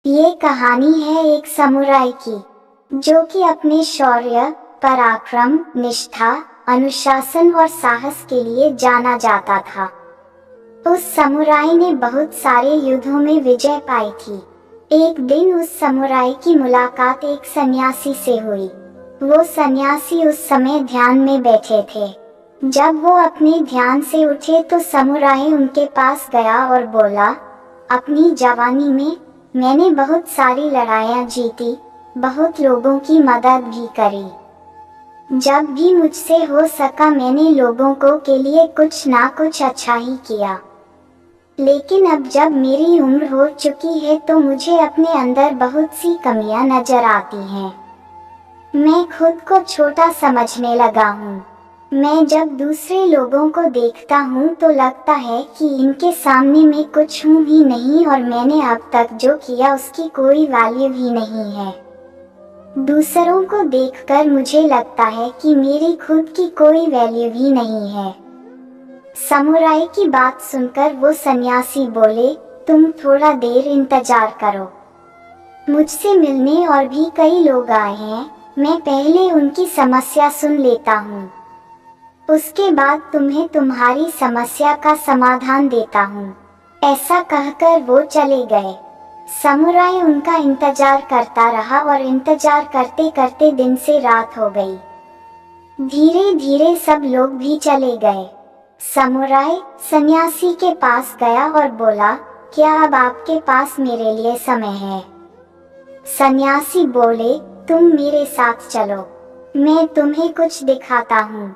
ये कहानी है एक समुराई की, जो कि अपने शौर्य, पराक्रम, निष्ठा, अनुशासन और साहस के लिए जाना जाता था। उस समुराई ने बहुत सारे युद्धों में विजय पाई थी। एक दिन उस समुराई की मुलाकात एक सन्यासी से हुई। वो सन्यासी उस समय ध्यान में बैठे थे। जब वो अपने ध्यान से उठे तो समुराई उनके पास गया और बोला, अपनी जवानी में मैंने बहुत सारी लड़ाइयाँ जीती, बहुत लोगों की मदद भी करी। जब भी मुझसे हो सका मैंने लोगों के लिए कुछ ना कुछ अच्छा ही किया। लेकिन अब जब मेरी उम्र हो चुकी है तो मुझे अपने अंदर बहुत सी कमियां नजर आती हैं। मैं खुद को छोटा समझने लगा हूँ। मैं जब दूसरे लोगों को देखता हूँ तो लगता है कि इनके सामने मैं कुछ हूँ ही नहीं और मैंने अब तक जो किया उसकी कोई वैल्यू ही नहीं है। दूसरों को देखकर मुझे लगता है कि मेरी खुद की कोई वैल्यू ही नहीं है। समुराई की बात सुनकर वो सन्यासी बोले, तुम थोड़ा देर इंतजार करो। मुझसे मिलने और भी कई लोग आए हैं, मैं पहले उनकी समस्या सुन लेता हूँ। उसके बाद तुम्हें तुम्हारी समस्या का समाधान देता हूँ। ऐसा कहकर वो चले गए। समुराई उनका इंतजार करता रहा और इंतजार करते करते दिन से रात हो गई। धीरे धीरे सब लोग भी चले गए। समुराई सन्यासी के पास गया और बोला, क्या अब आपके पास मेरे लिए समय है? सन्यासी बोले, तुम मेरे साथ चलो, मैं तुम्हें कुछ दिखाता हूँ।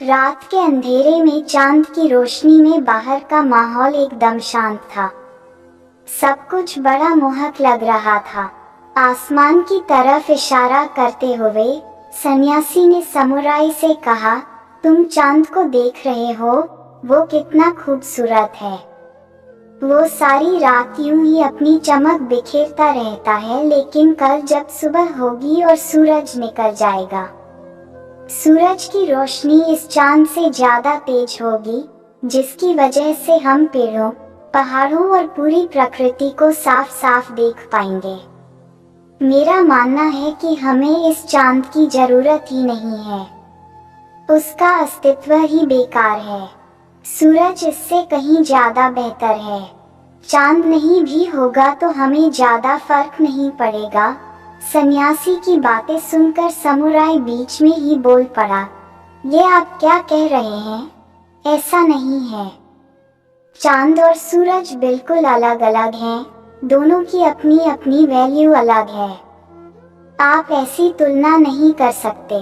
रात के अंधेरे में चांद की रोशनी में बाहर का माहौल एकदम शांत था। सब कुछ बड़ा मोहक लग रहा था। आसमान की तरफ इशारा करते हुए सन्यासी ने समुराई से कहा, तुम चांद को देख रहे हो, वो कितना खूबसूरत है। वो सारी रात यूं ही अपनी चमक बिखेरता रहता है, लेकिन कल जब सुबह होगी और सूरज निकल जाएगा, सूरज की रोशनी इस चांद से ज्यादा तेज होगी, जिसकी वजह से हम पेड़ों, पहाड़ों और पूरी प्रकृति को साफ साफ देख पाएंगे। मेरा मानना है कि हमें इस चांद की जरूरत ही नहीं है, उसका अस्तित्व ही बेकार है। सूरज इससे कहीं ज्यादा बेहतर है। चांद नहीं भी होगा तो हमें ज्यादा फर्क नहीं पड़ेगा। सन्यासी की बातें सुनकर समुराई बीच में ही बोल पड़ा, ये आप क्या कह रहे हैं? ऐसा नहीं है। चांद और सूरज बिल्कुल अलग अलग हैं, दोनों की अपनी अपनी वैल्यू अलग है। आप ऐसी तुलना नहीं कर सकते।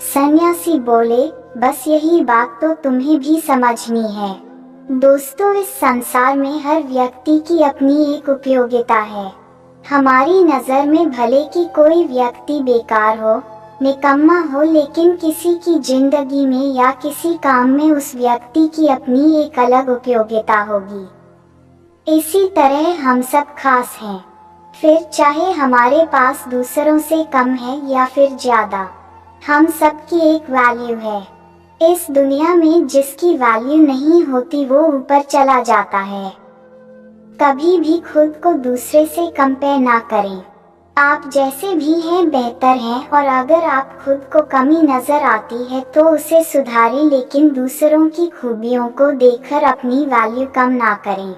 सन्यासी बोले, बस यही बात तो तुम्हें भी समझनी है। दोस्तों, इस संसार में हर व्यक्ति की अपनी एक उपयोगिता है। हमारी नज़र में भले कि कोई व्यक्ति बेकार हो, निकम्मा हो, लेकिन किसी की जिंदगी में या किसी काम में उस व्यक्ति की अपनी एक अलग उपयोगिता होगी। इसी तरह हम सब खास हैं, फिर चाहे हमारे पास दूसरों से कम है या फिर ज्यादा, हम सब की एक वैल्यू है। इस दुनिया में जिसकी वैल्यू नहीं होती वो ऊपर चला जाता है। कभी भी खुद को दूसरे से कंपेयर ना करें। आप जैसे भी हैं बेहतर हैं, और अगर आप खुद को कमी नजर आती है तो उसे सुधारें, लेकिन दूसरों की खूबियों को देखकर अपनी वैल्यू कम ना करें।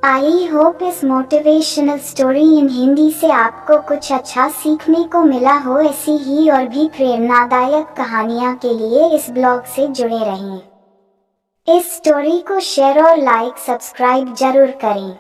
आई होप इस मोटिवेशनल स्टोरी इन हिंदी से आपको कुछ अच्छा सीखने को मिला हो। ऐसी ही और भी प्रेरणादायक कहानियाँ के लिए इस ब्लॉग से जुड़े रहें। इस स्टोरी को शेयर और लाइक सब्सक्राइब जरूर करें।